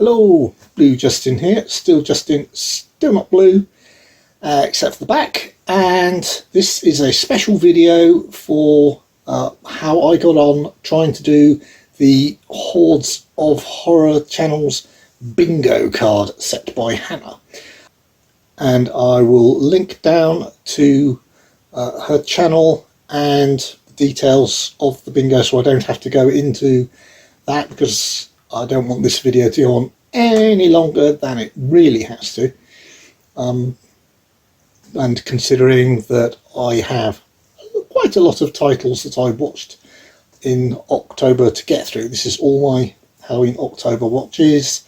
Hello, Blue Justin here, still Justin, still not blue, except for the back, and this is a special video for how I got on trying to do the Hordes of Horror channel's bingo card set by Hannah. And I will link down to her channel and the details of the bingo, so I don't have to go into that because I don't want this video to go on any longer than it really has to. And considering that I have quite a lot of titles that I watched in October to get through, this is all my Halloween October watches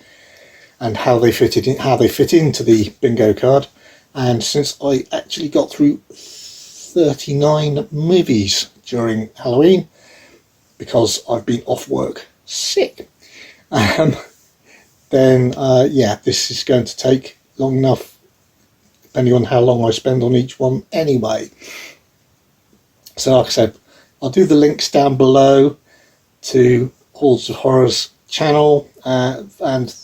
and how they fit into the bingo card. And since I actually got through 39 movies during Halloween because I've been off work sick, then yeah, this is going to take long enough, depending on how long I spend on each one anyway. So like I said, I'll do the links down below to Hordes of Horror's channel, and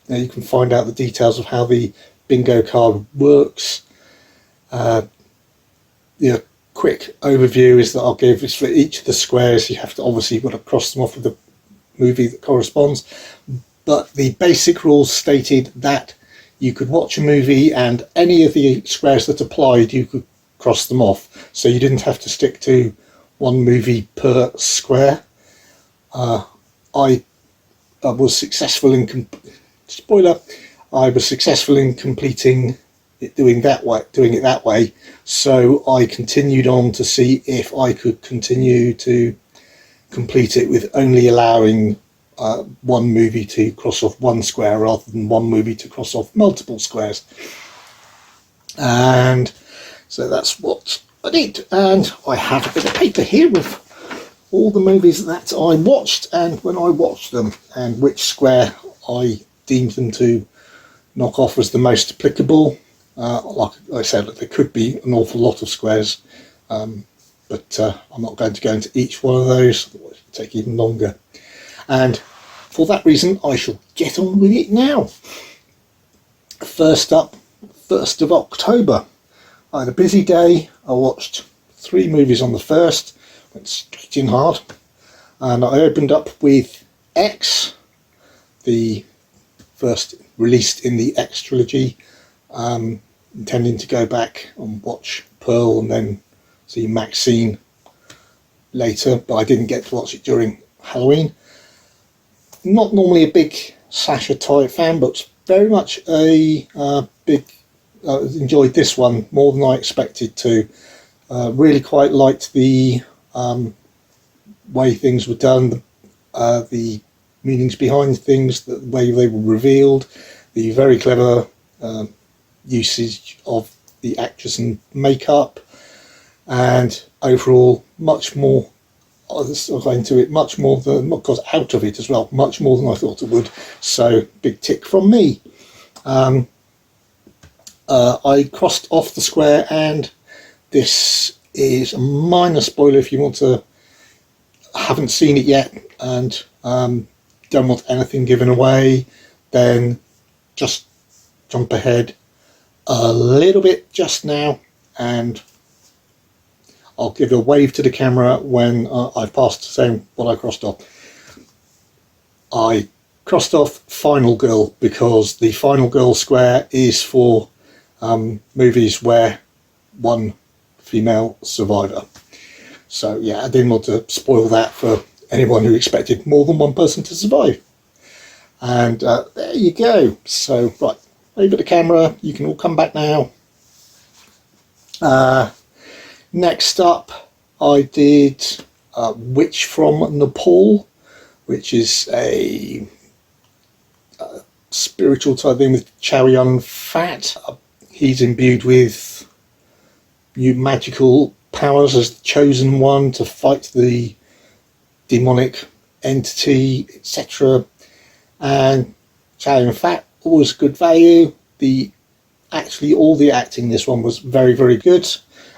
you can find out the details of how the bingo card works. The quick overview is that I'll give is for each of the squares. You have to obviously got to cross them off with the movie that corresponds, but the basic rules stated that you could watch a movie and any of the squares that applied you could cross them off, so you didn't have to stick to one movie per square. I was successful in I was successful in completing it, doing it that way, so I continued on to see if I could continue to complete it with only allowing one movie to cross off one square rather than one movie to cross off multiple squares. And so that's what I did, and I have a bit of paper here with all the movies that I watched and when I watched them and which square I deemed them to knock off as the most applicable. Like I said, there could be an awful lot of squares, but I'm not going to go into each one of those, otherwise it will take even longer. And for that reason, I shall get on with it now. First up, 1st of October. I had a busy day. I watched 3 movies on the 1st, went straight in hard, and I opened up with X, the first released in the X trilogy, intending to go back and watch Pearl and then see Maxine later, but I didn't get to watch it during Halloween. Not normally a big slasher type fan, but very much a enjoyed this one more than I expected to. Really quite liked the way things were done, the meanings behind things, the way they were revealed, the very clever usage of the actress and makeup, and overall much more. I got into it much more than, got out of it as well, much more than I thought it would. So big tick from me. I crossed off the square, and this is a minor spoiler if you haven't seen it yet and don't want anything given away, then just jump ahead a little bit just now, and I'll give a wave to the camera when I've passed saying what I crossed off. I crossed off Final Girl because the Final Girl square is for movies where one female survivor. So yeah, I didn't want to spoil that for anyone who expected more than one person to survive. And there you go. So right, over the camera, you can all come back now. Next up, I did Witch from Nepal, which is a spiritual type thing with Chow Yun-fat. He's imbued with new magical powers as the chosen one to fight the demonic entity, etc. And Chow Yun-fat, always good value. Actually all the acting in this one was very, very good,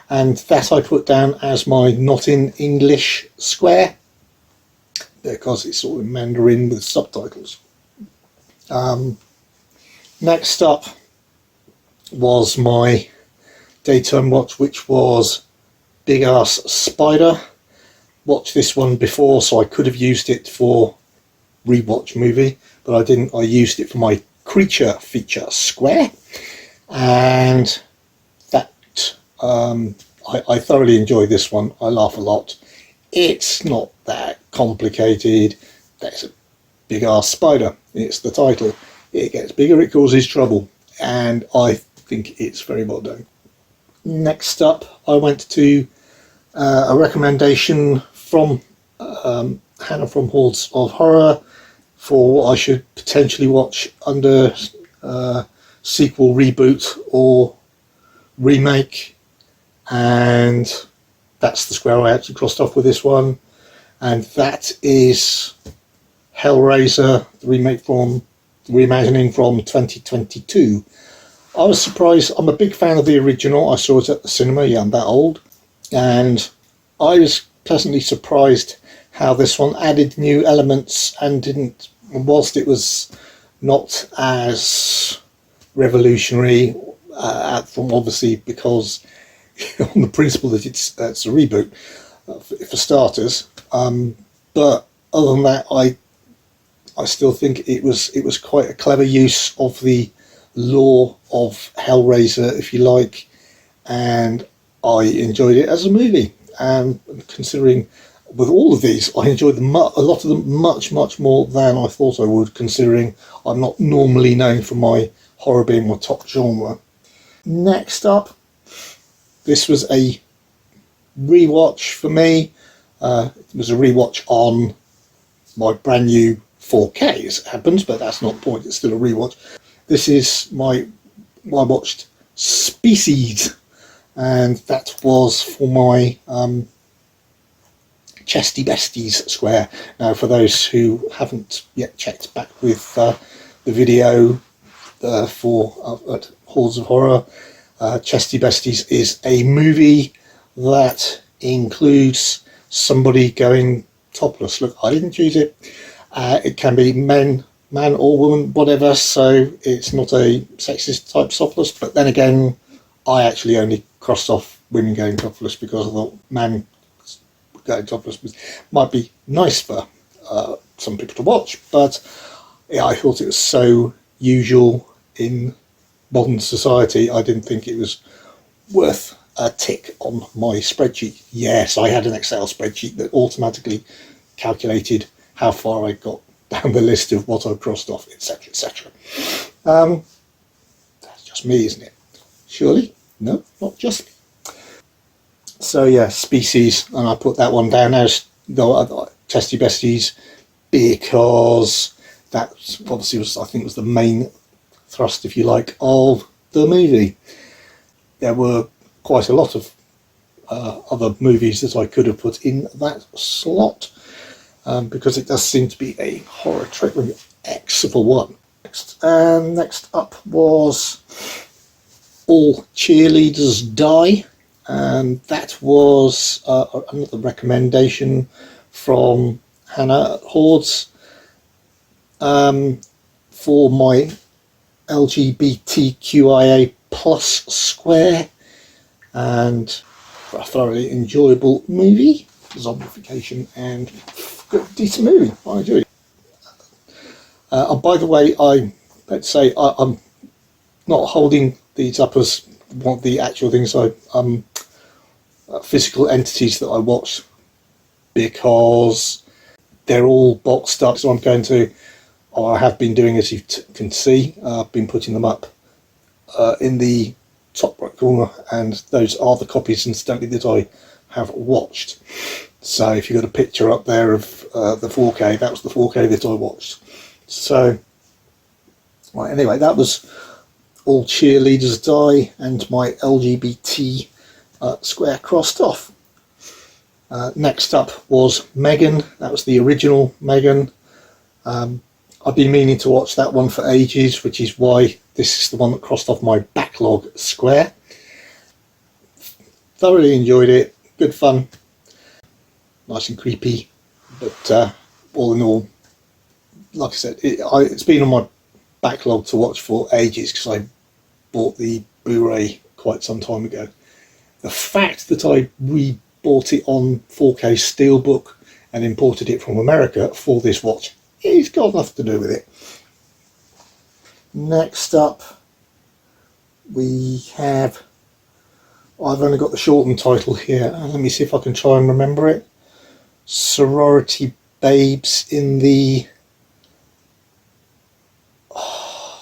and that I put down as my not in English square because it's sort of Mandarin with subtitles. Next up was my daytime watch, which was Big Ass Spider. Watched this one before, so I could have used it for rewatch movie, but I didn't. I used it for my creature feature square, and that I thoroughly enjoyed this one. I laugh a lot. It's not that complicated. That's a big ass spider. It's the title. It gets bigger, it causes trouble, and I think it's very well done. Next up, I went to a recommendation from Hannah from Hordes of Horror for what I should potentially watch under sequel, reboot, or remake, and that's the square I actually crossed off with this one, and that is Hellraiser, the reimagining from 2022. I was surprised. I'm a big fan of the original. I saw it at the cinema. Yeah, I'm that old, and I was pleasantly surprised how this one added new elements and didn't. Whilst it was not as revolutionary, from obviously because on the principle that it's a reboot for starters. But other than that, I still think it was quite a clever use of the lore of Hellraiser, if you like, and I enjoyed it as a movie. And considering with all of these, I enjoyed a lot of them much more than I thought I would, considering I'm not normally known for my horror being my top genre. Next up, this was a rewatch for me. It was a rewatch on my brand new 4K, as it happens, but that's not the point. It's still a rewatch. This is I watched Species, and that was for my Chesty Besties square. Now, for those who haven't yet checked back with the video for Hordes of Horror, Chesty Besties is a movie that includes somebody going topless. Look, I didn't choose it. It can be man or woman, whatever, so it's not a sexist type topless, but then again, I actually only crossed off women going topless because I thought man going topless might be nice for some people to watch, but yeah, I thought it was so usual in modern society, I didn't think it was worth a tick on my spreadsheet. Yes, I had an Excel spreadsheet that automatically calculated how far I got down the list of what I crossed off, etc, etc. That's just me, isn't it? Surely? No, not just me. So yeah, Species, and I put that one down as Chesty Besties because that obviously was, I think, was the main thrust, if you like, of the movie. There were quite a lot of other movies that I could have put in that slot, because it does seem to be a horror trilogy X for one. Next up was All Cheerleaders Die, and that was another recommendation from Hannah at Hordes for my LGBTQIA plus square, and a thoroughly enjoyable movie, zombification, and good, decent movie. I enjoyed it. By the way, I'm not holding these up as one of the actual things physical entities that I watched, because they're all boxed up. So I'm going to, or I have been doing, as you can see, I've been putting them up in the top right corner, and those are the copies, incidentally, that I have watched. So if you've got a picture up there of the 4K, that was the 4K that I watched. So, right, anyway, that was All Cheerleaders Die and my LGBT square crossed off. Next up was Megan. That was the original Megan. I've been meaning to watch that one for ages, which is why this is the one that crossed off my backlog square. Thoroughly enjoyed it. Good fun. Nice and creepy. But all in all, like I said, it's been on my backlog to watch for ages because I bought the Blu-ray quite some time ago. The fact that I re-bought it on 4K Steelbook and imported it from America for this watch, it's got nothing to do with it. Next up, we have, I've only got the shortened title here. Let me see if I can try and remember it. Sorority Babes in the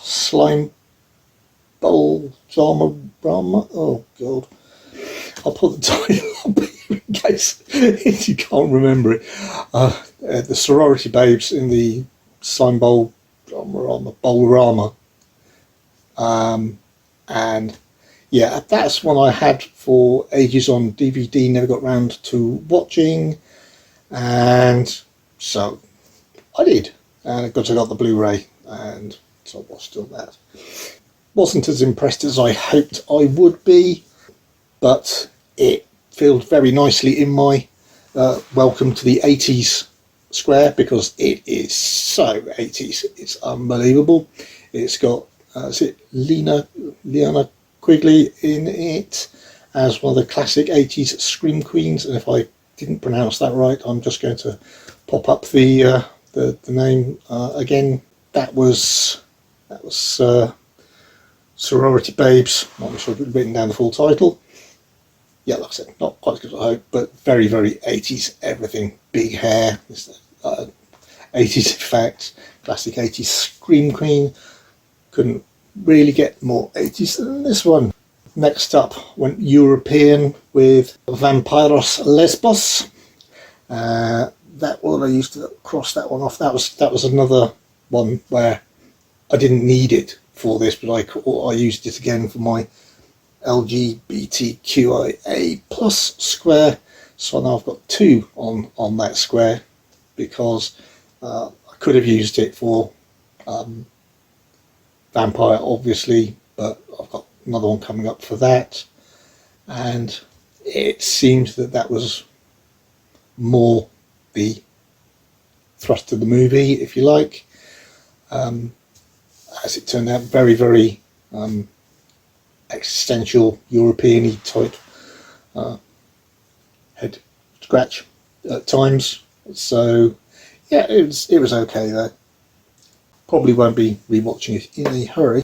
Slime Bowl Drama. Oh god, I'll put the title up in case you can't remember it. The Sorority Babes in the Slime Bowl Bowl-rama. And yeah, that's one I had for ages on DVD, never got round to watching, and so I did, and I got the Blu-ray, and so I watched all that. Wasn't as impressed as I hoped I would be, but it filled very nicely in my welcome to the 80s square, because it is so 80s. It's unbelievable. It's got is it Leona Quigley in it as one of the classic 80s scream queens, and if I didn't pronounce that right, I'm just going to pop up the name again. That was Sorority Babes. Not sure if I've written down the full title. Yeah, like I said, not quite as good as I hoped, but very, very 80s everything. Big hair, 80s effects, classic 80s scream queen. Couldn't really get more 80s than this one. Next up went European with Vampiros Lesbos. That one I used to cross that one off. That was another one where I didn't need it for this, but I used it again for my LGBTQIA plus square. So now I've got two on that square, because I could have used it for Vampire, obviously, but I've got another one coming up for that, and it seems that was more the thrust of the movie, if you like. As it turned out, very, very existential European-y type head scratch at times. So yeah, it was okay though. Probably won't be rewatching it in a hurry.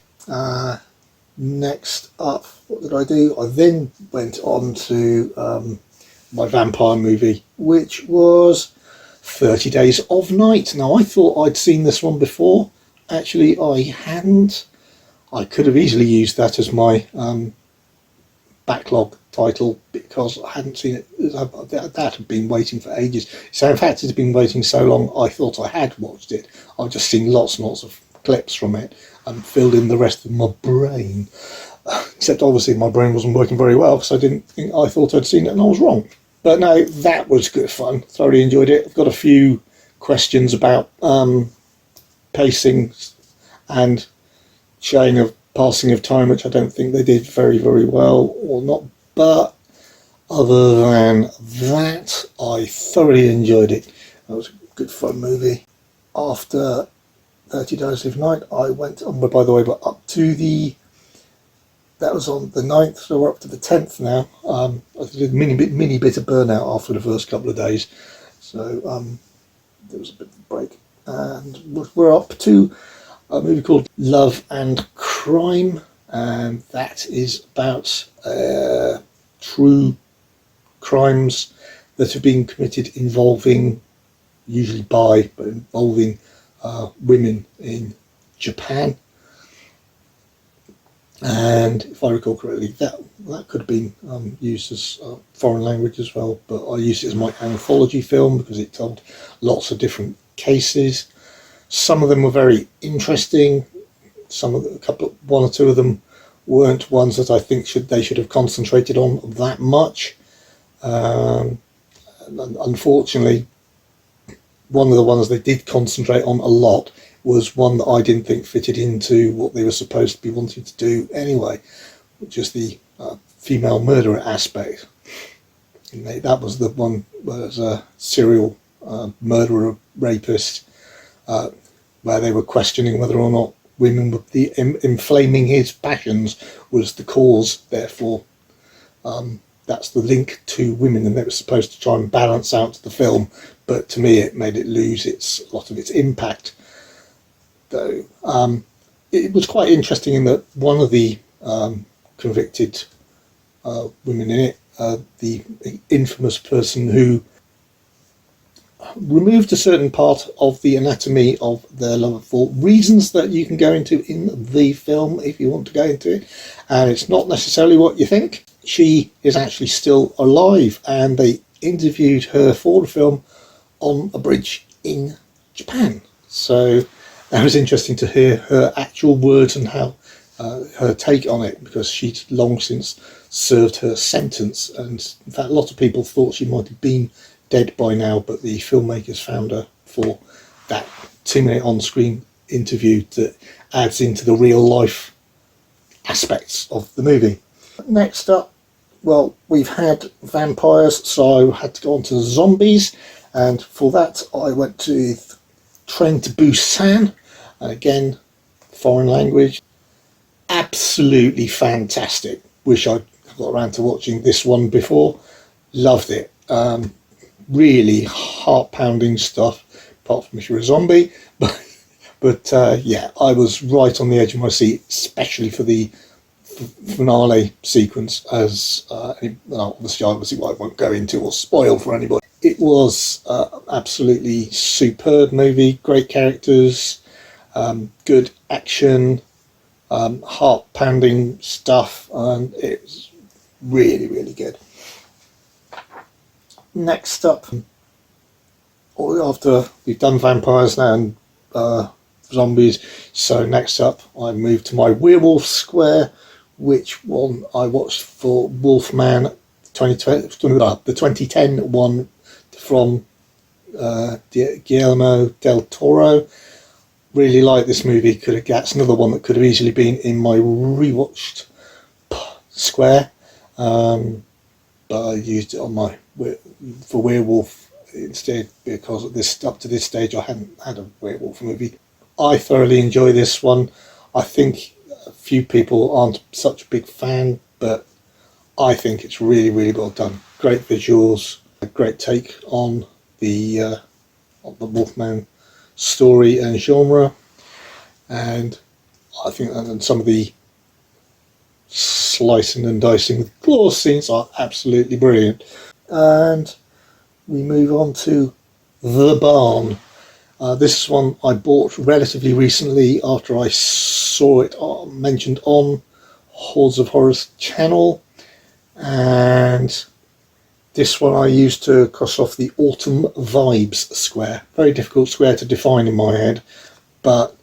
Next up, what did I do? I then went on to my vampire movie, which was 30 Days of Night. Now, I thought I'd seen this one before. Actually, I hadn't. I could have easily used that as my backlog title, because I hadn't seen it. That had been waiting for ages. So in fact, it had been waiting so long, I thought I had watched it. I've just seen lots and lots of clips from it and filled in the rest of my brain. Except obviously my brain wasn't working very well, because I thought I'd seen it and I was wrong. But no, that was good fun. Thoroughly enjoyed it. I've got a few questions about pacing and showing of passing of time, which I don't think they did very, very well or not. But other than that, I thoroughly enjoyed it. That was a good fun movie. After 30 Days of Night, I went on, by the way, but up to that was on the 9th, so we're up to the 10th now. I did a mini bit of burnout after the first couple of days, so there was a bit of a break. And we're up to a movie called Love and Crime, and that is about true crimes that have been committed involving women in Japan. And if I recall correctly, that could have been used as foreign language as well, but I used it as my anthology film because it told lots of different cases. Some of them were very interesting. One or two of them weren't ones that I think they should have concentrated on that much. Unfortunately, one of the ones they did concentrate on a lot was one that I didn't think fitted into what they were supposed to be wanting to do anyway, which is the female murderer aspect. And that was the one where there's a serial murderer, rapist, where they were questioning whether or not women with the inflaming his passions was the cause. Therefore, that's the link to women, and it was supposed to try and balance out the film. But to me, it made it lose a lot of its impact. Though it was quite interesting in that one of the convicted women in it, the infamous person who removed a certain part of the anatomy of their lover for reasons that you can go into in the film if you want to go into it, and it's not necessarily what you think. She is actually still alive, and they interviewed her for the film on a bridge in Japan. So that was interesting to hear her actual words and how her take on it, because she'd long since served her sentence, and in fact a lot of people thought she might have been dead by now, but the filmmakers found her for that 2-minute on-screen interview that adds into the real life aspects of the movie. Next up, well, we've had vampires, so I had to go on to zombies, and for that I went to Train to Busan, and again, foreign language. Absolutely fantastic. Wish I'd got around to watching this one before. Loved it. Really heart-pounding stuff, apart from if you're a zombie. But yeah, I was right on the edge of my seat, especially for the finale sequence, as obviously I won't go into or spoil for anybody. It was absolutely superb movie, great characters, good action, heart-pounding stuff, and it was really, really good. Next up, after we've done vampires now and zombies, so next up I moved to my werewolf square, which one I watched for Wolfman 2020, the 2010 one from Guillermo del Toro. Really like this movie. That's another one that could have easily been in my rewatched square, but I used it on my for werewolf instead, because up to this stage I hadn't had a werewolf movie. I thoroughly enjoy this one. I think a few people aren't such a big fan, but I think it's really, really well done. Great visuals, a great take on the Wolfman story and genre, and I think and some of the slicing and dicing with claw scenes are absolutely brilliant. And we move on to The Barn. This is one I bought relatively recently after I saw it mentioned on Hordes of Horrors channel, and this one I used to cross off the Autumn Vibes square. Very difficult square to define in my head, but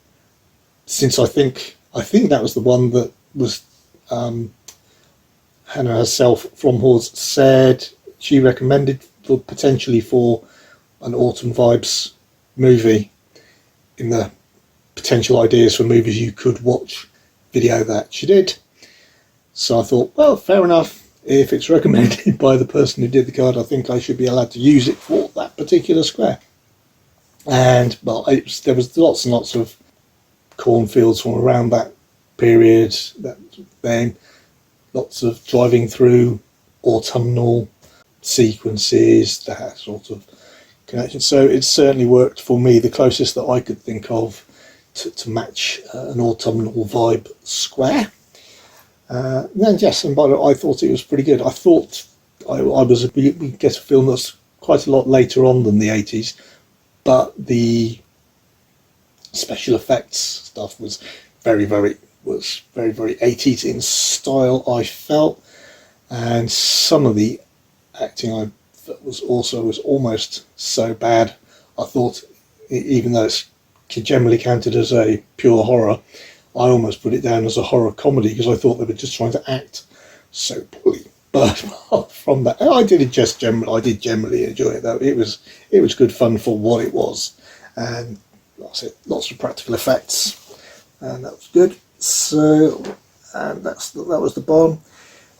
since I think that was the one that was Hannah herself from Hordes said she recommended potentially for an Autumn Vibes movie in the potential ideas for movies you could watch video that she did. So I thought, well, fair enough. If it's recommended by the person who did the card, I think I should be allowed to use it for that particular square. And well, there was lots and lots of cornfields from around that period. Then lots of driving through autumnal sequences, that sort of connection. So it certainly worked for me, the closest that I could think of to match an autumnal vibe square. Then yes, and by the way, I thought it was pretty good. I thought we get a film that's quite a lot later on than the 80s, but the special effects stuff was very, very 80s in style, I felt, and some of the acting I was almost so bad. I thought, even though it's generally counted as a pure horror, I almost put it down as a horror comedy, because I thought they were just trying to act so poorly. But from that, I did generally enjoy it, though. It was good fun for what it was, and that's it. Lots of practical effects, and that was good. So, and that was The Barn.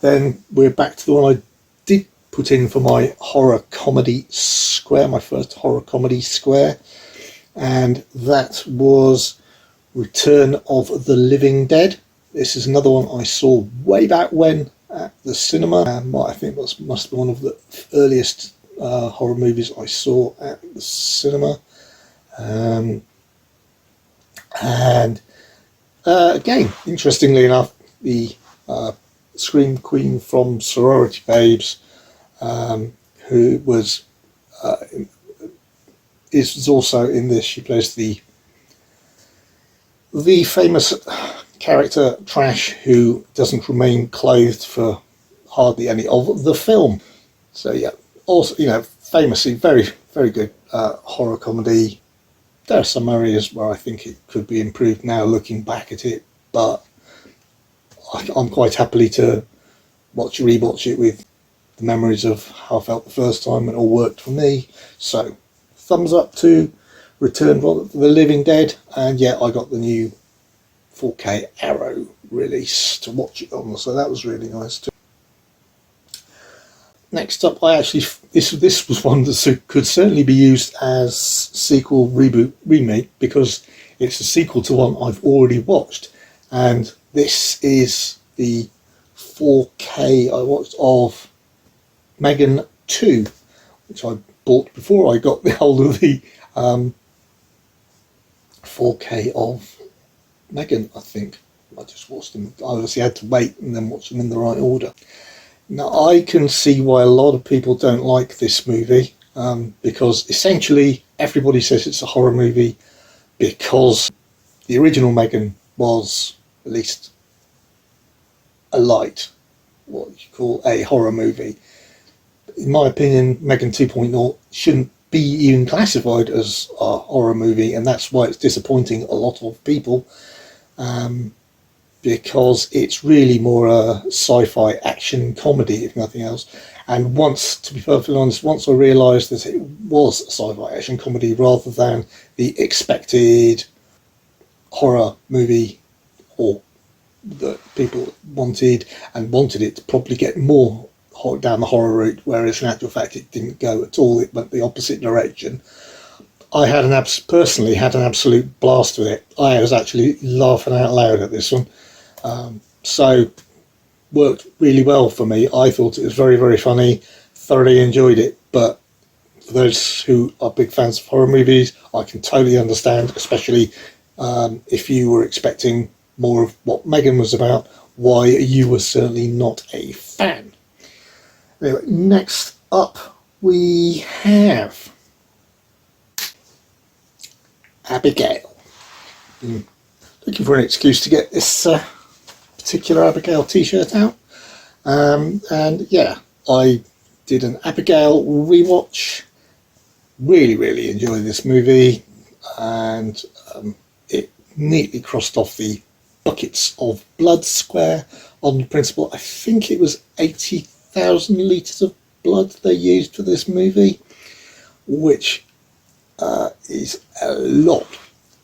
Then we're back to the one I did put in for my horror comedy square, my first horror comedy square, and that was Return of the Living Dead. This is another one I saw way back when at the cinema. I think that must be one of the earliest horror movies I saw at the cinema. Again, interestingly enough, the Scream Queen from Sorority Babes, who was is also in this. She plays the famous character Trash, who doesn't remain clothed for hardly any of the film. So yeah, also, you know, famously very, very good horror comedy. There are some areas where I think it could be improved now looking back at it, but I'm quite happily to rewatch it with the memories of how I felt the first time, and it all worked for me. So thumbs up to Return of the Living Dead, and yeah, I got the new 4K Arrow release to watch it on, so that was really nice too. Next up, this was one that could certainly be used as sequel, reboot, remake, because it's a sequel to one I've already watched, and this is the 4K I watched of Megan 2, which I bought before I got the hold of the 4K of Megan, I think. I just watched them. I obviously had to wait and then watch them in the right order. Now, I can see why a lot of people don't like this movie, because essentially everybody says it's a horror movie because the original Megan was at least a light, what you call a horror movie. In my opinion, Megan 2.0 shouldn't be even classified as a horror movie, and that's why it's disappointing a lot of people, because it's really more a sci-fi action comedy, if nothing else. And to be perfectly honest, once I realised that it was a sci-fi action comedy rather than the expected horror movie, or that people wanted it to probably get more down the horror route, whereas in actual fact it didn't go at all. It went the opposite direction. I personally had an absolute blast with it. I was actually laughing out loud at this one. So worked really well for me. I thought it was very, very funny, thoroughly enjoyed it. But for those who are big fans of horror movies, I can totally understand, especially if you were expecting more of what Megan was about, why you were certainly not a fan. Anyway, next up we have Abigail. Looking for an excuse to get this particular Abigail t-shirt out, and yeah, I did an Abigail rewatch. Really enjoyed this movie, and it neatly crossed off the buckets of blood square on the principle. I think it was 80,000 litres of blood they used for this movie, which is a lot,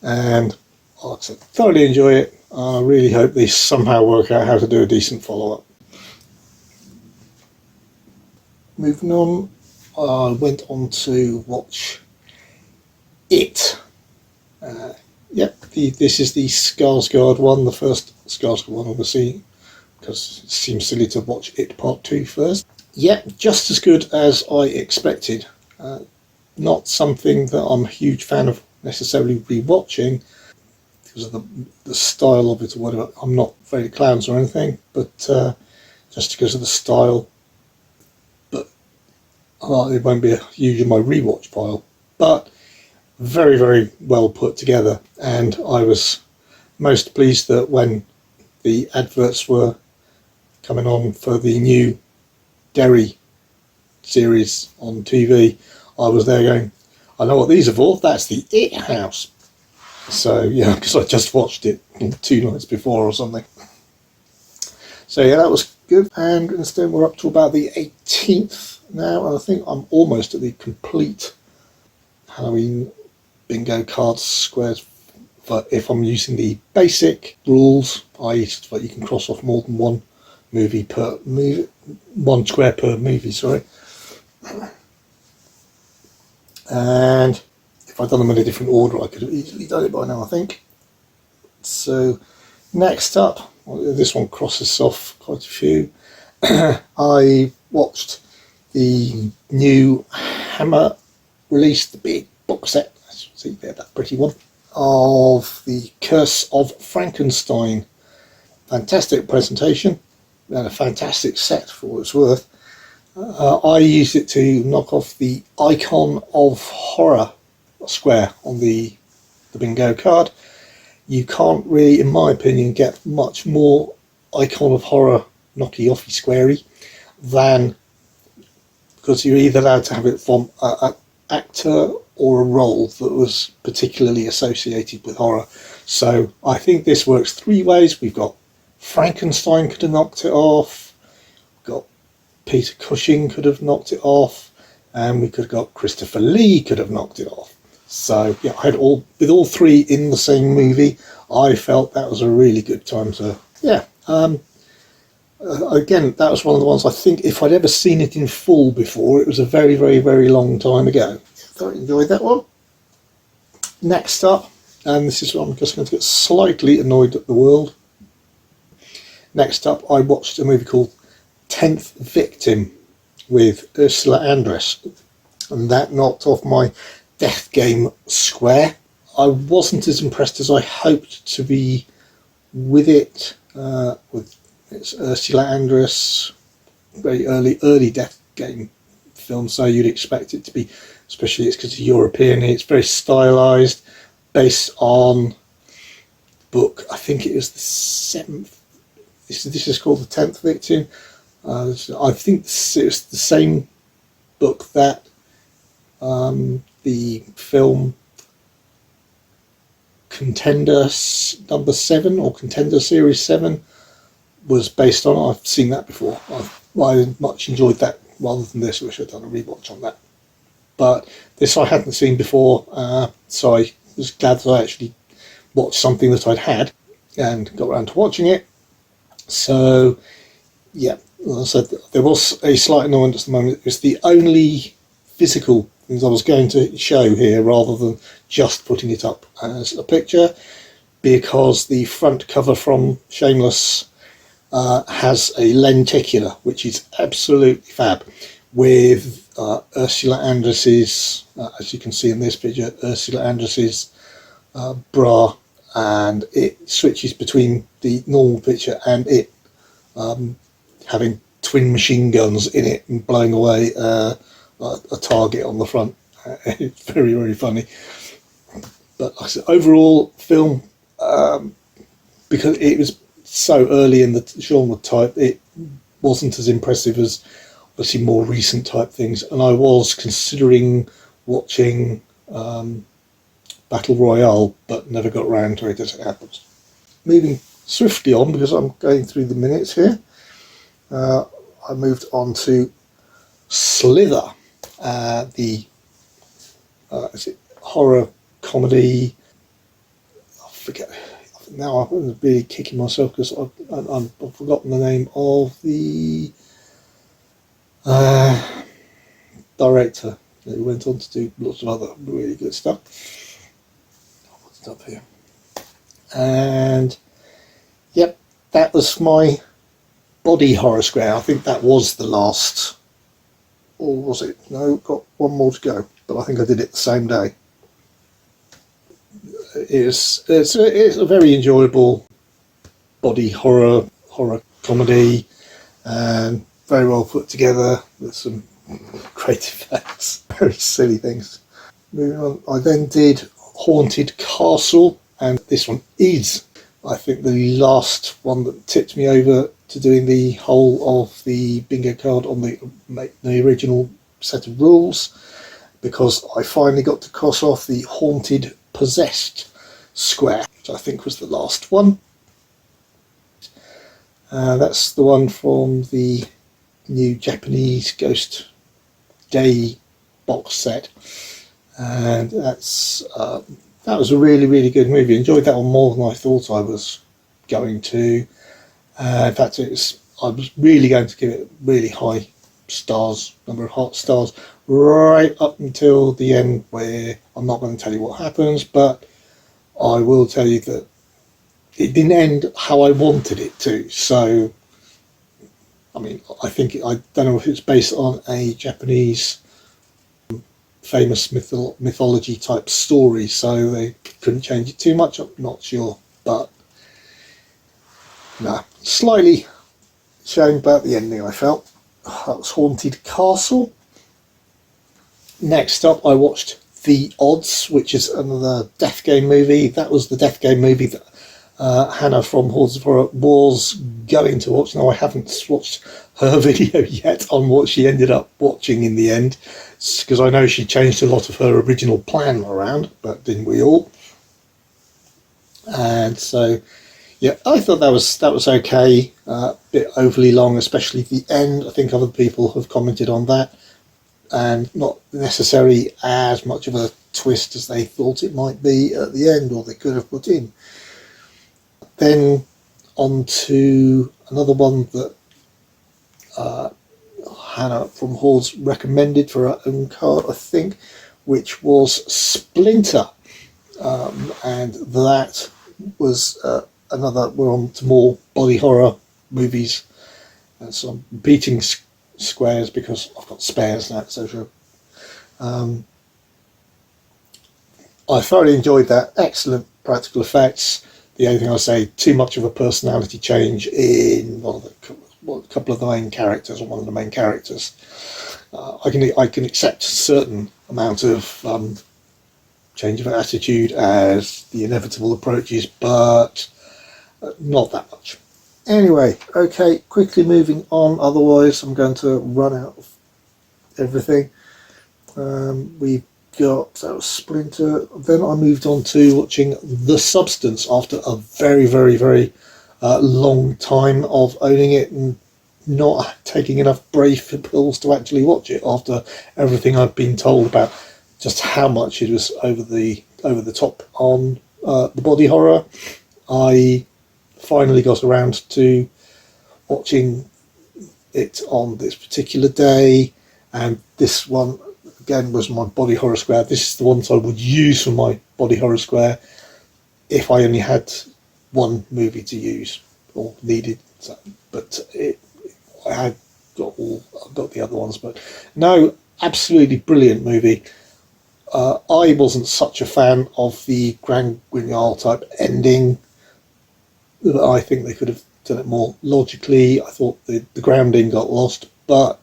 and I thoroughly enjoy it. I really hope they somehow work out how to do a decent follow-up. Moving on, I went on to watch It. This is the Skarsgård one, the first Skarsgård one, obviously, because it seems silly to watch It Part 2 first. Just as good as I expected. Not something that I'm a huge fan of necessarily rewatching because of the style of it or whatever. I'm not afraid of clowns or anything, but just because of the style. But it won't be huge in my rewatch pile. But very, very well put together, and I was most pleased that when the adverts were coming on for the new Derry series on TV, I was there going, I know what these are for, that's the It House. So yeah, because I just watched it 2 nights before or something. So yeah, that was good, and instead we're up to about the 18th now, and I think I'm almost at the complete Halloween bingo card squares. But if I'm using the basic rules, i.e. that you can cross off more than one square per movie, sorry. And if I'd done them in a different order, I could have easily done it by now, I think. So next up, well, this one crosses off quite a few. I watched the new Hammer release, the big box set, see there, that pretty one, of The Curse of Frankenstein. Fantastic presentation and a fantastic set for what it's worth. I used it to knock off the Icon of Horror square on the bingo card. You can't really, in my opinion, get much more Icon of Horror knocky offy squarey than, because you're either allowed to have it from an actor or a role that was particularly associated with horror. So I think this works three ways. We've got Frankenstein could have knocked it off, we've got Peter Cushing could have knocked it off, and we could have got Christopher Lee could have knocked it off. So yeah, I had with all three in the same movie. I felt that was a really good time. So yeah, again, that was one of the ones I think if I'd ever seen it in full before, it was a very, very, very long time ago. I enjoyed that one. Next up, and this is what I'm just going to get slightly annoyed at the world. Next up, I watched a movie called 10th Victim with Ursula Andress, and that knocked off my Death Game square. I wasn't as impressed as I hoped to be with it. With it's Ursula Andress, very early Death Game film, so you'd expect it to be, especially it's because it's European. It's very stylized, based on book. I think it was the 7th. This is called the 10th Victim. I think it was the same book that the film Contender number 7 or Contender Series 7 was based on. I've seen that before. I much enjoyed that rather than this. I wish I'd done a rewatch on that. But this I hadn't seen before, so I was glad that I actually watched something that I'd had and got around to watching it. So yeah, as I said, there was a slight annoyance at the moment. It was the only physical things I was going to show here rather than just putting it up as a picture, because the front cover from Shameless has a lenticular, which is absolutely fab, with Ursula Andress's, as you can see in this picture, Ursula Andress's bra, and it switches between the normal picture and it having twin machine guns in it and blowing away a target on the front. It's very, very funny. But like I said, overall film, because it was so early in the genre type, it wasn't as impressive as obviously more recent type things, and I was considering watching Battle Royale, but never got round to it as it happens. Moving swiftly on, because I'm going through the minutes here, I moved on to Slither, the is it horror comedy? I forget. Now I'm really kicking myself because I've forgotten the name of the director who went on to do lots of other really good stuff. What's up here? And yep, that was my body horror square. I think that was the last, or was it? No, got one more to go, but I think I did it the same day. It's a very enjoyable body horror comedy, and very well put together with some great effects, very silly things. Moving on, I then did Haunted Castle, and this one is, I think, the last one that tipped me over to doing the whole of the bingo card on the original set of rules, because I finally got to cross off the Haunted Possessed square, which I think was the last one. That's the one from the new Japanese Ghost Day box set, and that was a really, really good movie. Enjoyed that one more than I thought I was going to. In fact, I was really going to give it really high stars, number of hot stars, right up until the end, where I'm not going to tell you what happens, but I will tell you that it didn't end how I wanted it to. So, I mean, I don't know if it's based on a Japanese famous mythology type story, so they couldn't change it too much. I'm not sure, but no, slightly shame about the ending. I felt that was Haunted Castle. Next up, I watched The Odds, which is another Death Game movie. That was the Death Game movie that Hannah from Hordes of Horror was going to watch. Now, I haven't watched her video yet on what she ended up watching in the end, because I know she changed a lot of her original plan around, but didn't we all? And so, yeah, I thought that was okay. A bit overly long, especially the end. I think other people have commented on that, and not necessarily as much of a twist as they thought it might be at the end, or they could have put in. Then on to another one that Hannah from Hordes recommended for her own card, I think, which was Splinter. And that was another, we're on to more body horror movies. And so I'm beating squares because I've got spares now, etc. I thoroughly enjoyed that. Excellent practical effects. The only thing I'll say, too much of a personality change in a couple of the main characters, or one of the main characters. I can accept a certain amount of change of attitude as the inevitable approaches, but not that much. Anyway, okay, quickly moving on, otherwise I'm going to run out of everything. We've got, that was Splinter. Then I moved on to watching The Substance after a very, very, very long time of owning it and not taking enough brave pills to actually watch it, after everything I've been told about just how much it was over the top on the body horror. I finally got around to watching it on this particular day, and this one again was my body horror square. This is the ones I would use for my body horror square if I only had one movie to use or needed. So, but I had got the other ones. But no, absolutely brilliant movie. I wasn't such a fan of the Grand Guignol type ending. I think they could have done it more logically. I thought the grounding got lost, but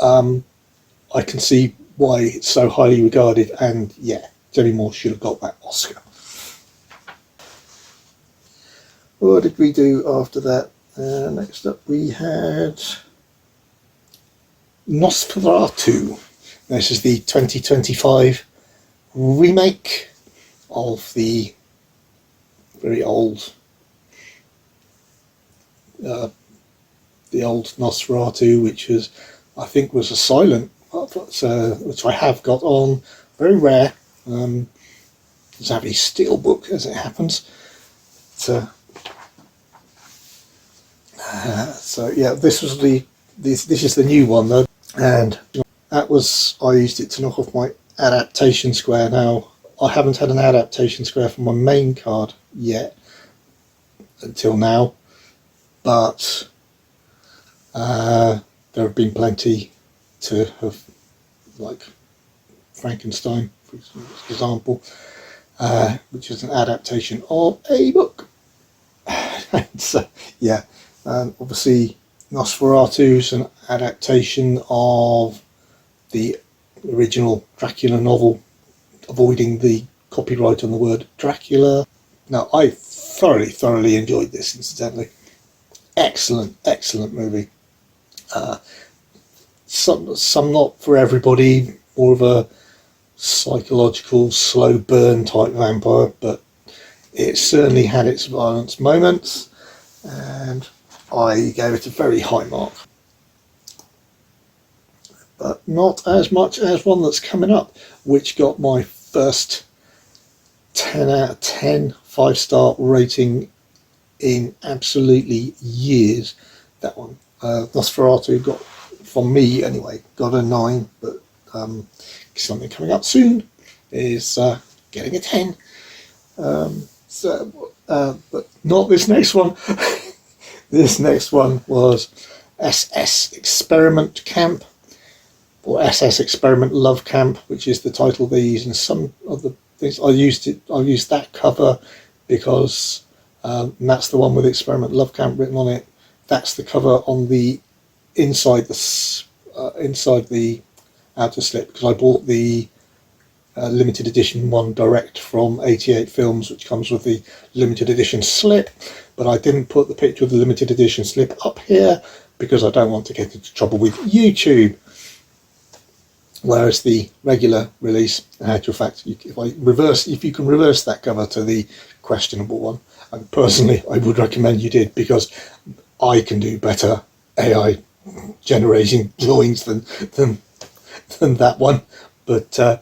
I can see why it's so highly regarded, and yeah, Demi Moore should have got that Oscar. What did we do after that? Next up we had Nosferatu. This is the 2025 remake of the very old Nosferatu, which was, I think, was a silent, which I have got on, very rare. Zavvi Steelbook, as it happens. So yeah, this was this is the new one though, and that was, I used it to knock off my adaptation square. Now I haven't had an adaptation square for my main card yet until now, but there have been plenty to have, like Frankenstein, for example, which is an adaptation of a book. And so, yeah, obviously Nosferatu is an adaptation of the original Dracula novel, avoiding the copyright on the word Dracula. Now, I thoroughly enjoyed this, incidentally. Excellent movie. Some not for everybody, more of a psychological slow burn type vampire, but it certainly had its violence moments, and I gave it a very high mark, but not as much as one that's coming up, which got my first 10 out of 10 5-star rating in absolutely years. That one, Nosferatu, got, from me anyway, got a 9, but something coming up soon is getting a 10. So but not this next one. This next one was SS Experiment Camp, or SS Experiment Love Camp, which is the title they use in some of the things. I used that cover because that's the one with Experiment Love Camp written on it. That's the cover on the inside the outer slip, because I bought the limited edition one direct from 88 Films, which comes with the limited edition slip, but I didn't put the picture of the limited edition slip up here because I don't want to get into trouble with YouTube. Whereas the regular release, in actual fact, if you can reverse that cover to the questionable one, and personally I would recommend you did, because I can do better AI generating drawings than that one, but to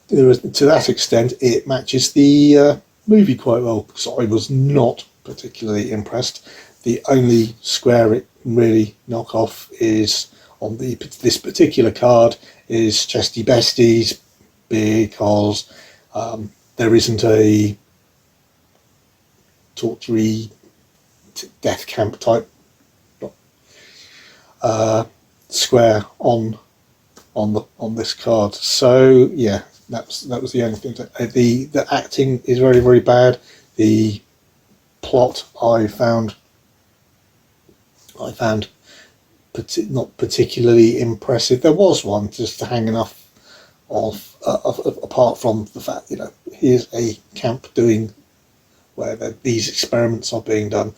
that extent it matches the movie quite well, because I was not particularly impressed. The only square it really knock off is on this particular card is Chesty Besties, because there isn't a torture death camp type square on this card. So yeah, that was the only thing. The acting is very, very bad. The plot I found not particularly impressive. There was one just to hang enough of apart from the fact, here's a camp doing where these experiments are being done.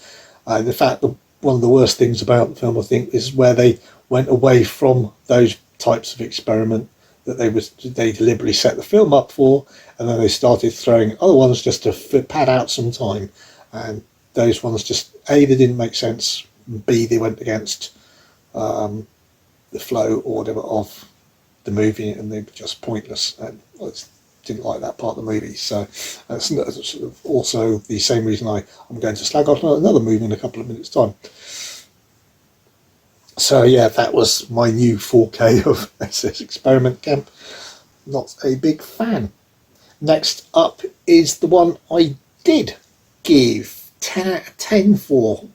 And in fact, one of the worst things about the film, I think, is where they went away from those types of experiment that they deliberately set the film up for, and then they started throwing other ones just to pad out some time. And those ones just, A, they didn't make sense, B, they went against the flow or whatever of the movie, and they were just pointless, and I just didn't like that part of the movie. So that's sort of also the same reason I'm going to slag off another movie in a couple of minutes' time. So yeah, that was my new 4K of SS Experiment Camp. Not a big fan. Next up is the one I did give 10 out of 10 for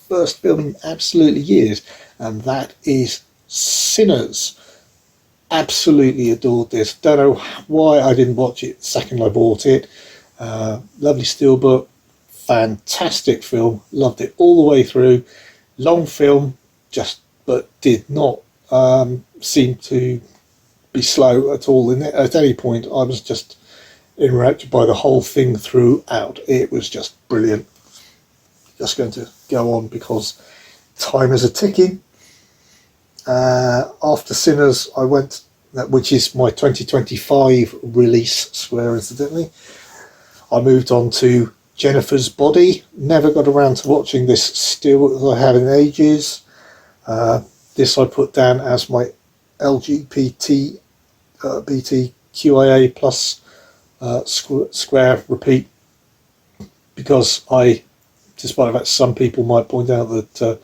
first film in absolutely years, and that is Sinners. Absolutely adored this. Don't know why I didn't watch it the second I bought it. Lovely steelbook, fantastic film, loved it all the way through. Long film, but did not seem to be slow at all in it. At any point I was just enraptured by the whole thing throughout. It was just brilliant. Just going to go on because time is a ticking. After Sinners I went, which is my 2025 release square incidentally, I moved on to Jennifer's Body. Never got around to watching this still, as I have in ages. This I put down as my LGBT BTQIA plus square repeat, because despite the fact some people might point out that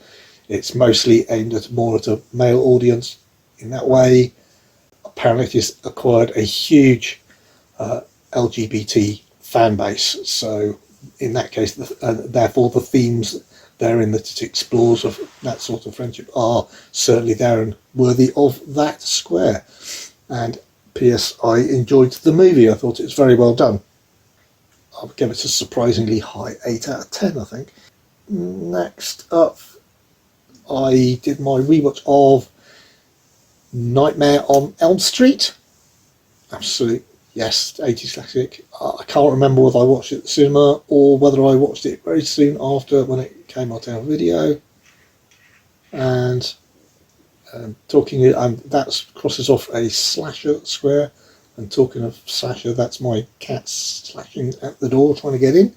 it's mostly aimed at a male audience in that way, apparently it has acquired a huge LGBT fan base. So in that case, therefore the themes therein that it explores of that sort of friendship are certainly there and worthy of that square. And P.S. I enjoyed the movie. I thought it was very well done. I'll give it a surprisingly high 8 out of 10, I think. Next up, I did my rewatch of Nightmare on Elm Street. Absolute, yes, 80s classic. I can't remember whether I watched it at the cinema or whether I watched it very soon after when it came out on video. And that crosses off a slasher square. And talking of slasher, that's my cat slashing at the door trying to get in.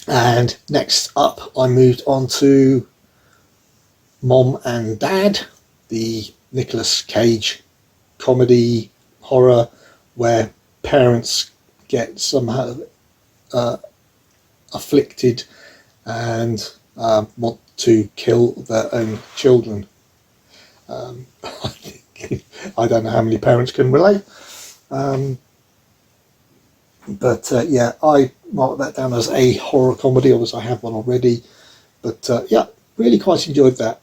And next up I moved on to Mom and Dad, the Nicolas Cage comedy horror where parents get somehow afflicted and want to kill their own children. I don't know how many parents can relate. But yeah, I mark that down as a horror comedy, although I have one already. But yeah, really quite enjoyed that.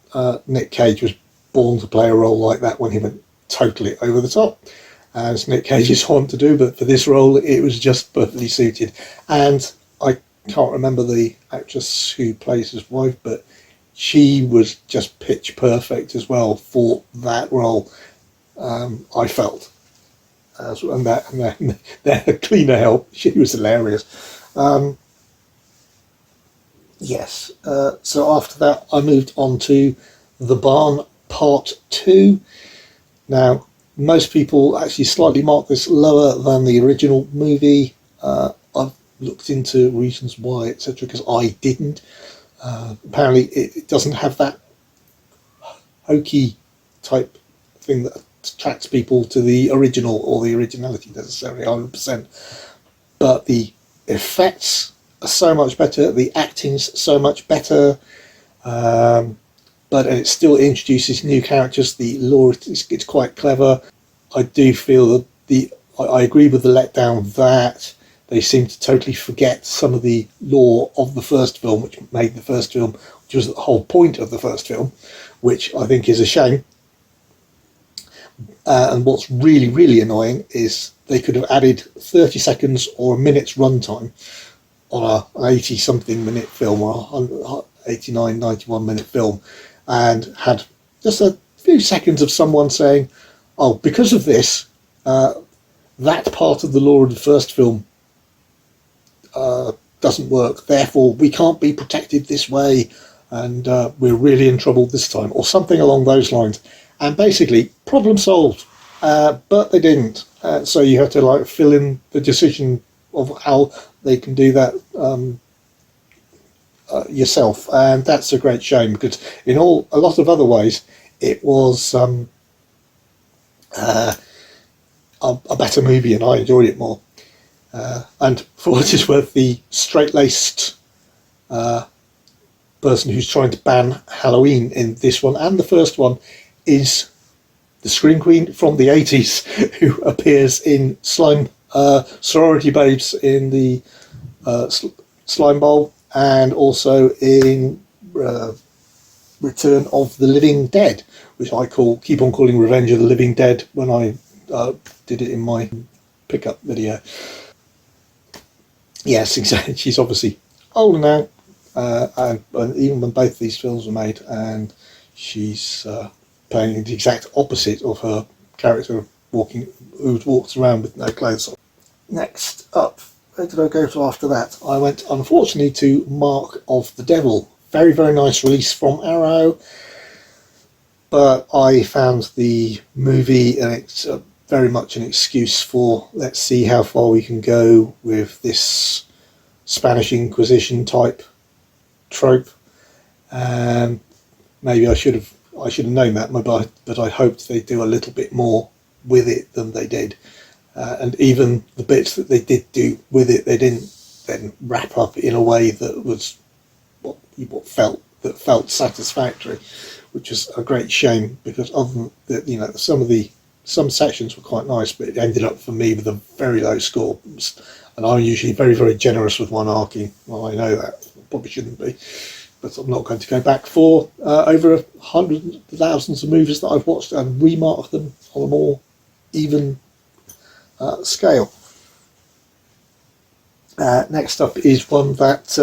Nick Cage was born to play a role like that when he went totally over the top, as Nick Cage is wont to do. But for this role, it was just perfectly suited. And I can't remember the actress who plays his wife, but she was just pitch perfect as well for that role. I felt. And that cleaner help, she was hilarious. Yes. So after that, I moved on to The Barn Part 2. Now, most people actually slightly mark this lower than the original movie. I've looked into reasons why, etc., because I didn't. Apparently, it doesn't have that hokey type thing that attracts people to the original or the originality necessarily 100%. But the effects are so much better, the acting's so much better, but it still introduces new characters. The lore it's quite clever. I do feel that I agree with the letdown that they seem to totally forget some of the lore of the first film, which made the first film, which was the whole point of the first film, which I think is a shame. And what's really, really annoying is they could have added 30 seconds or a minute's runtime on an 80-something minute film or a 89, 91 minute film, and had just a few seconds of someone saying, oh, because of this, that part of the lore of the first film doesn't work, therefore we can't be protected this way, and we're really in trouble this time, or something along those lines. And basically, problem solved. But they didn't. So you have to fill in the decision of how they can do that yourself, and that's a great shame, because in a lot of other ways it was a better movie, and I enjoyed it more. And for what it's worth, the straight-laced person who's trying to ban Halloween in this one and the first one is the Scream Queen from the 80s, who appears in Slime Sorority Babes in the Slime Bowl, and also in Return of the Living Dead, which I keep on calling Revenge of the Living Dead when I did it in my pickup video. Yes, exactly. She's obviously older now, and even when both these films were made, and she's playing the exact opposite of her character who walks around with no clothes on. Next up, where did I go to after that? I went, unfortunately, to Mark of the Devil. Very, very nice release from Arrow, but I found the movie, and it's very much an excuse for, let's see how far we can go with this Spanish Inquisition type trope. Maybe I should have known that, but I hoped they'd do a little bit more with it than they did. And even the bits that they did do with it, they didn't then wrap up in a way that was what felt satisfactory, which is a great shame, because other than that, some sections were quite nice, but it ended up for me with a very low score. And I'm usually very, very generous with my marking. Well, I know that I probably shouldn't be, but I'm not going to go back for over hundreds, thousands of movies that I've watched and remark them on a more even scale. Next up is one that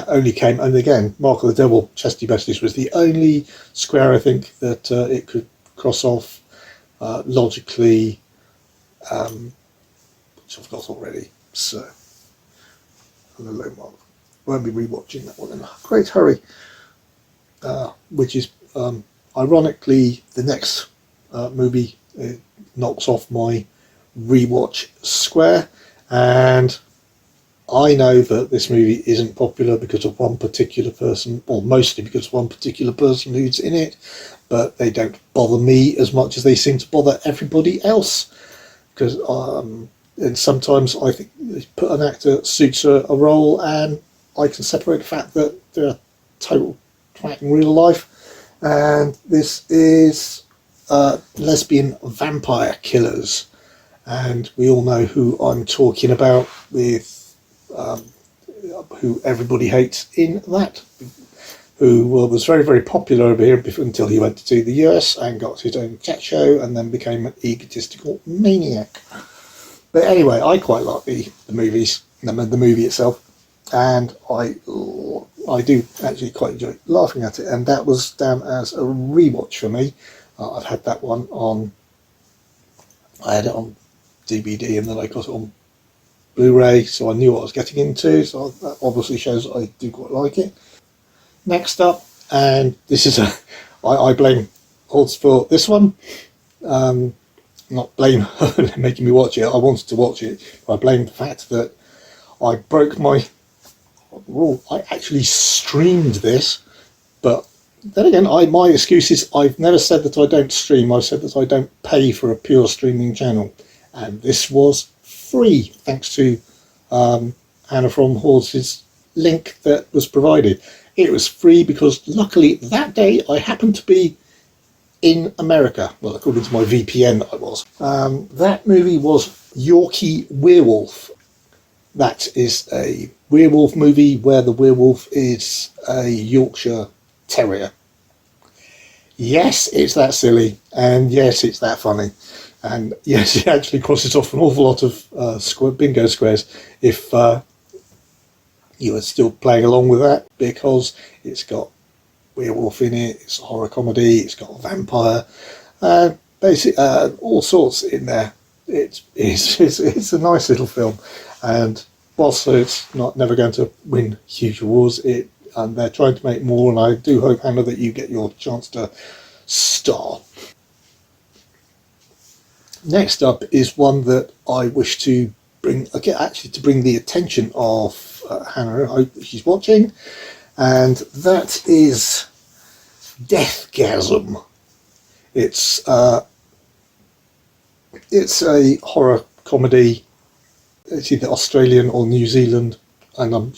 only came, and again, Mark of the Devil, Chesty Besties was the only square I think that it could cross off logically, which I've got already. So, on the low mark. Won't be rewatching that one in a great hurry. Which is, ironically, the next movie knocks off my rewatch square, and I know that this movie isn't popular because of one particular person, or mostly because of one particular person who's in it, but they don't bother me as much as they seem to bother everybody else. Because and sometimes I think they put an actor that suits a role, and I can separate the fact that they're a total twat in real life. And this is Lesbian Vampire Killers. and we all know who I'm talking about with who everybody hates in that, who was very, very popular over here until he went to the US and got his own chat show and then became an egotistical maniac. But anyway, I quite like the movies, the movie itself, and I do actually quite enjoy laughing at it, and that was down as a rewatch for me. I've had that one on, I had it on DVD and then I got it on Blu-ray, so I knew what I was getting into, so that obviously shows that I do quite like it. Next up, and this is I blame Hordes for this one. Not blame her making me watch it. I wanted to watch it, but I blame the fact that I broke my rule. I actually streamed this, but then again, my excuse is I've never said that I don't stream. I've said that I don't pay for a pure streaming channel, and this was free thanks to Hannah from Hordes' link that was provided. It was free because luckily that day I happened to be in America. Well, according to my VPN, I was. That movie was Yorkie Werewolf. That is a werewolf movie where the werewolf is a Yorkshire Terrier. Yes, it's that silly, and yes, it's that funny, and yes, it actually crosses off an awful lot of bingo squares if you are still playing along with that, because it's got werewolf in it, it's a horror comedy, it's got a vampire, basically all sorts in there. It's a nice little film, and whilst it's never going to win huge awards, and they're trying to make more, and I do hope, Hannah, that you get your chance to star. Next up is one that I wish to bring the attention of Hannah. I hope that she's watching, and that is Deathgasm. It's a horror comedy. It's either Australian or New Zealand, and I'm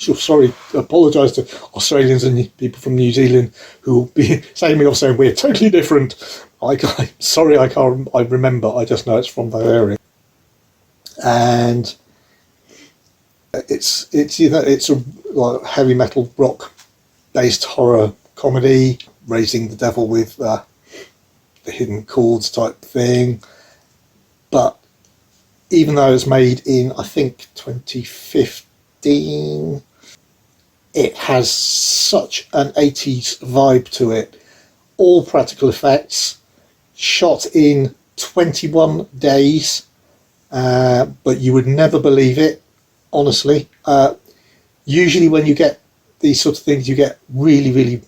apologise to Australians and people from New Zealand who will be saying we're totally different. I remember, I just know it's from that area. And it's a heavy metal rock based horror comedy, raising the devil with the hidden chords type thing. But even though it was made in, I think, 2015, it has such an 80s vibe to it. All practical effects, shot in 21 days, but you would never believe it, honestly. Usually when you get these sort of things, you get really,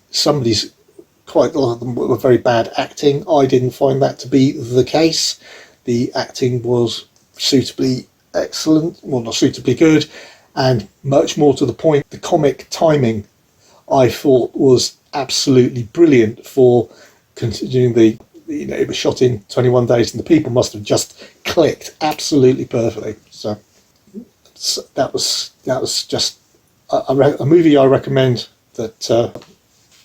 quite a lot of them were very bad acting. I didn't find that to be the case. The acting was suitably excellent, well, not suitably good, and much more to the point, the comic timing I thought was absolutely brilliant for considering it was shot in 21 days and the people must have just clicked absolutely perfectly. So that was just a movie I recommend that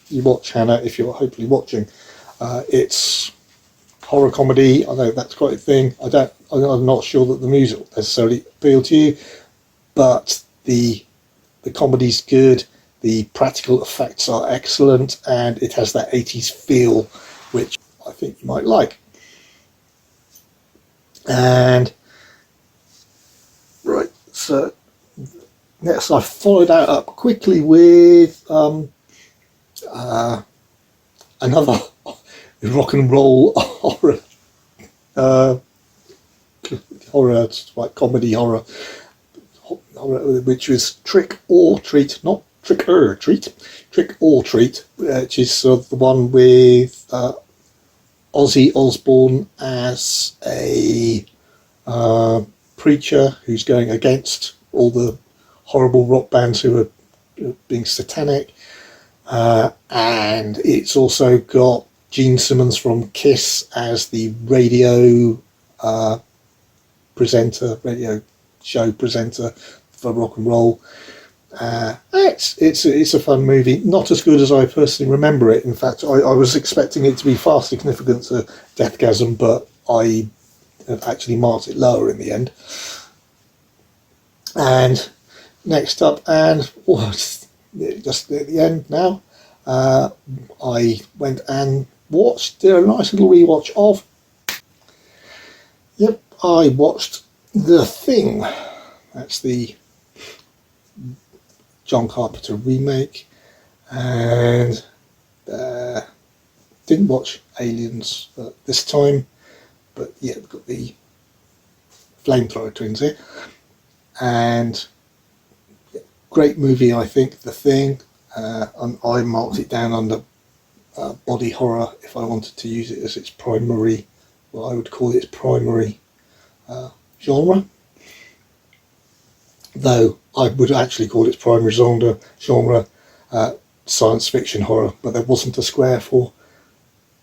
you watch, Hannah, if you're hopefully watching. It's horror comedy. I know that's quite a thing. I'm not sure that the music will necessarily appeal to you, but the comedy's good, the practical effects are excellent, and it has that 80s feel, which I think you might like. And right, so next I followed that up quickly with another rock and roll horror, like comedy horror, which was Trick or Treat, not Trick or Treat, Trick or Treat, which is the one with Ozzy Osbourne as a preacher who's going against all the horrible rock bands who are being satanic, and it's also got Gene Simmons from Kiss as the radio show presenter for rock and roll. It's a fun movie, not as good as I personally remember it. In fact, I was expecting it to be far significant to Deathgasm, but I have actually marked it lower in the end. And next up, and just at the end now, I went and did a nice little rewatch of. Yep, I watched The Thing. That's the John Carpenter remake, and didn't watch Aliens this time, but yeah, we've got the flamethrower twins here, and yeah, great movie, I think, The Thing. And I marked it down under body horror if I wanted to use it as its primary, well, I would call it its primary genre, though I would actually call its primary genre science fiction horror, but there wasn't a square for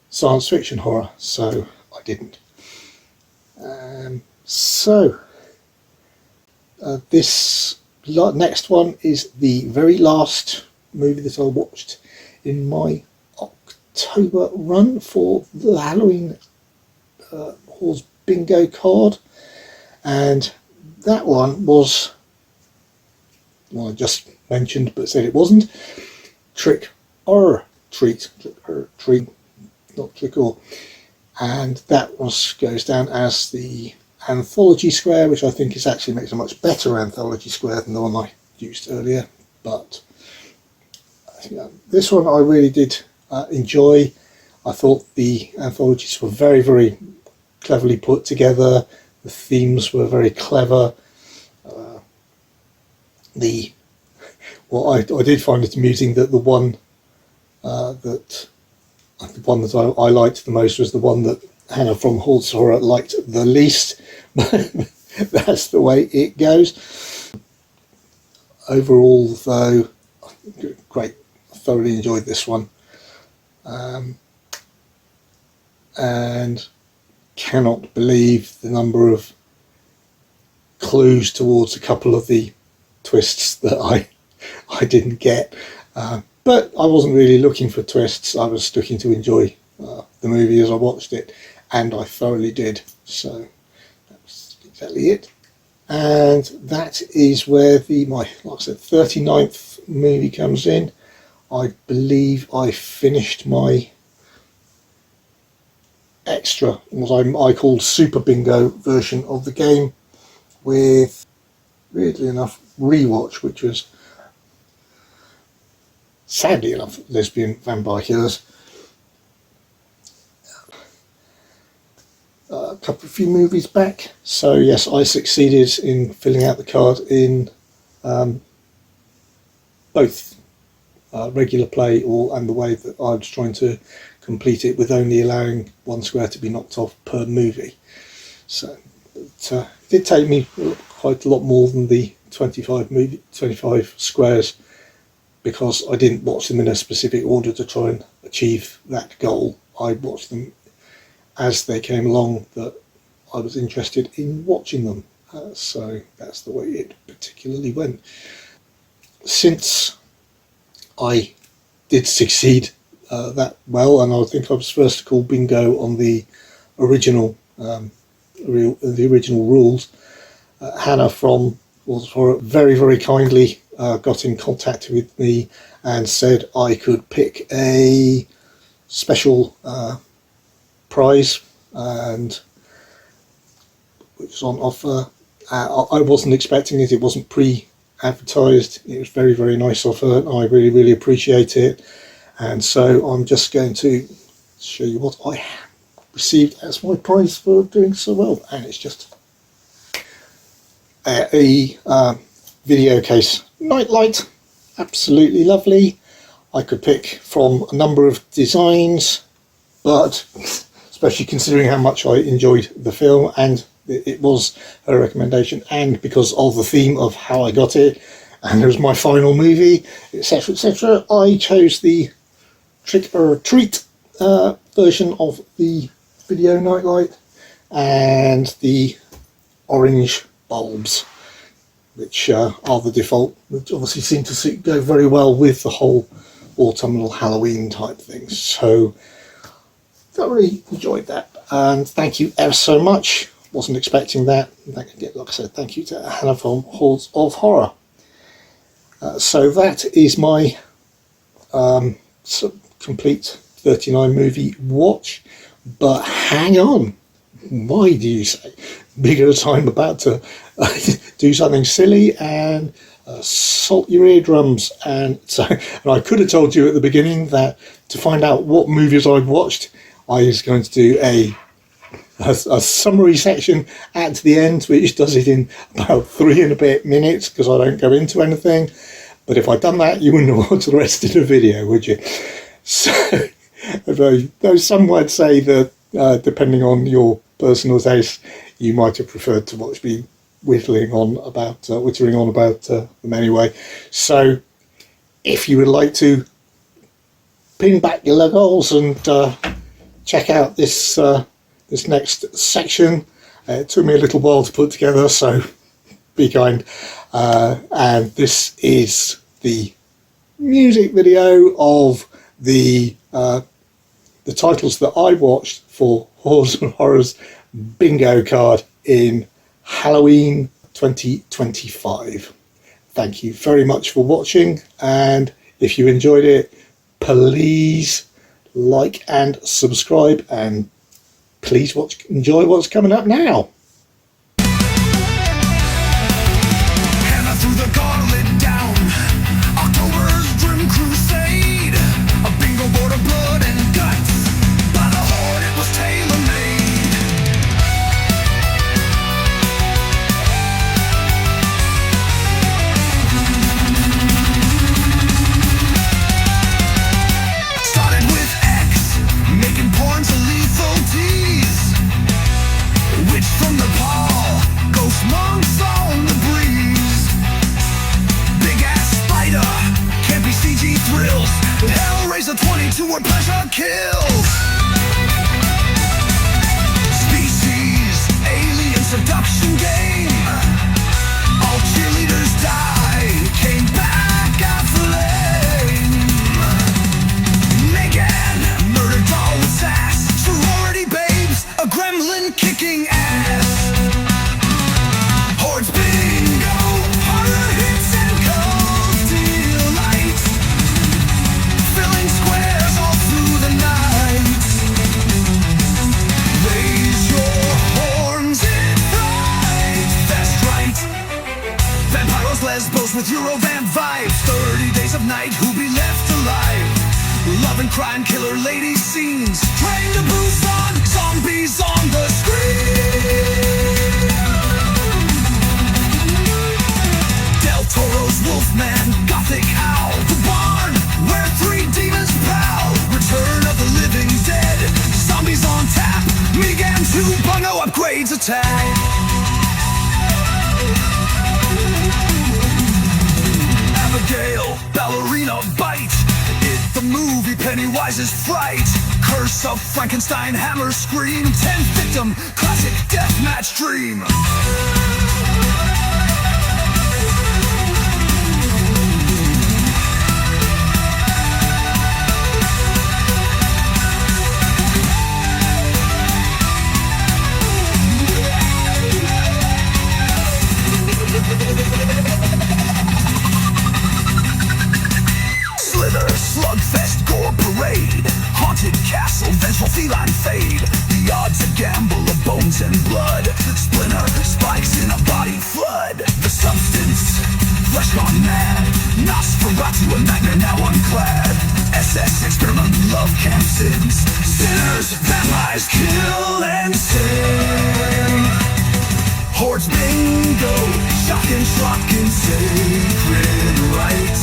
science fiction horror, so I didn't. This next one is the very last movie that I watched in my October run for the Halloween Hordes bingo card, and that one was, well, I just mentioned but said it wasn't, Trick or Treat, not Trick or, and that goes down as the anthology square, which I think actually makes a much better anthology square than the one I used earlier. But this one I really did enjoy. I thought the anthologies were very, very cleverly put together. The themes were very clever. I did find it amusing that the one that I liked the most was the one that Hannah from Hordes Horror liked the least. That's the way it goes. Overall, though, great. I thoroughly enjoyed this one, and cannot believe the number of clues towards a couple of the twists that I didn't get. But I wasn't really looking for twists. I was looking to enjoy the movie as I watched it, and I thoroughly did. So that's exactly it. And that is where like I said, 39th movie comes in. I believe I finished my extra, what I called Super Bingo version of the game, with, weirdly enough, Rewatch, which was, sadly enough, Lesbian Vampire Killers. A few movies back. So yes, I succeeded in filling out the card in both regular play and the way that I was trying to complete it, with only allowing one square to be knocked off per movie. So it did take me quite a lot more than the 25 squares, because I didn't watch them in a specific order to try and achieve that goal. I watched them as they came along that I was interested in watching them. So that's the way it particularly went. Since I did succeed that well, and I think I was first to call bingo on the original rules, Hannah from Hordes Horror very, very kindly got in contact with me and said I could pick a special prize, and which was on offer. I wasn't expecting it. It wasn't pre-advertised. It was very, very nice of her. I really, really appreciate it. And so I'm just going to show you what I received as my prize for doing so well. And it's just a video case nightlight. Absolutely lovely. I could pick from a number of designs, but especially considering how much I enjoyed the film, and it was her recommendation, and because of the theme of how I got it, and it was my final movie, etc., etc., I chose the Trick or Treat version of the video nightlight and the orange bulbs, which are the default, which obviously seem to go very well with the whole autumnal Halloween type thing. So thoroughly enjoyed that, and thank you ever so much. wasn't expecting that. Like I said, thank you to Hannah from Hordes of Horror. So that is my complete 39 movie watch. But hang on, why do you say? Because I'm about to do something silly and salt your eardrums. And I could have told you at the beginning that to find out what movies I've watched, I was going to do a summary section at the end, which does it in about 3 and a bit minutes, because I don't go into anything. But if I'd done that, you wouldn't have watched the rest of the video, would you? So, though some might say that depending on your personal taste, you might have preferred to watch me whittling on about them anyway. So, if you would like to pin back your leg holes and check out this next section, it took me a little while to put together, so be kind. And this is the music video of the titles that I watched for Hordes and Horrors bingo card in Halloween 2025. Thank you very much for watching, and if you enjoyed it, please like and subscribe, and please enjoy what's coming up now. Where pleasure kills. Species, alien seduction game. All cheerleaders die, came back out flame. Megan, murder doll with sass. Sorority babes, a gremlin kicking ass. Hordes bingo, horror hits and cold delight. Filling squares all through the night. Raise your horns in fright. That's right. Vampiros, lesbos with Eurovan vibes. 30 days of night, who'll be left alive? Love and crime, killer lady scenes. Train to Busan, zombies on the screen. Del Toro's Wolfman, Gothic Owl. The barn, where 3 demons prowl. Return of the living dead, zombies on tap. Megan 2.0 upgrades attack. Abigail, ballerina bite. It the movie, Pennywise's fright. Curse of Frankenstein, hammer scream. 10th victim, classic deathmatch dream. Slither, slugfest, gore parade. Haunted castle, vengeful feline fade. The odds a gamble of bones and blood. Splinter, spikes in a body flood. The substance, flesh gone mad. Nosferatu, a nightmare now unclad. SS experiment, love camp sins. Sinners, vampires, kill and sing. Hordes bingo, shocking, shocking, sacred right.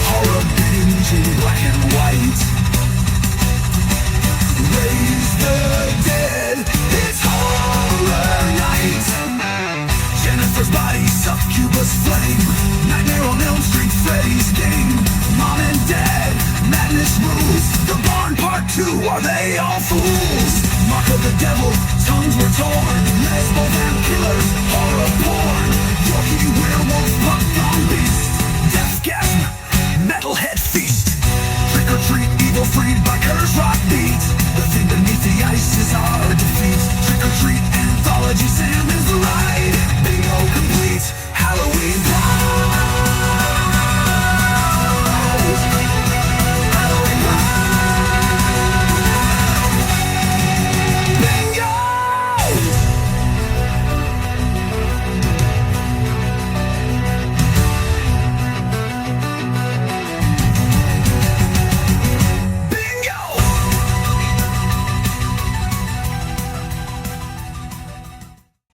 Horror binge in black and white. Raise the dead, it's horror night. Jennifer's body, succubus flame. Nightmare on Elm Street, Freddy's game. Mom and Dad, madness rules. The Barn Part 2, are they all fools? Mark of the devil, tongues were torn. Lesbo vamp killers, horror porn. Yorkie werewolf, punk thong beast. Deathgasm, metalhead feast. Trick or treat, evil freed by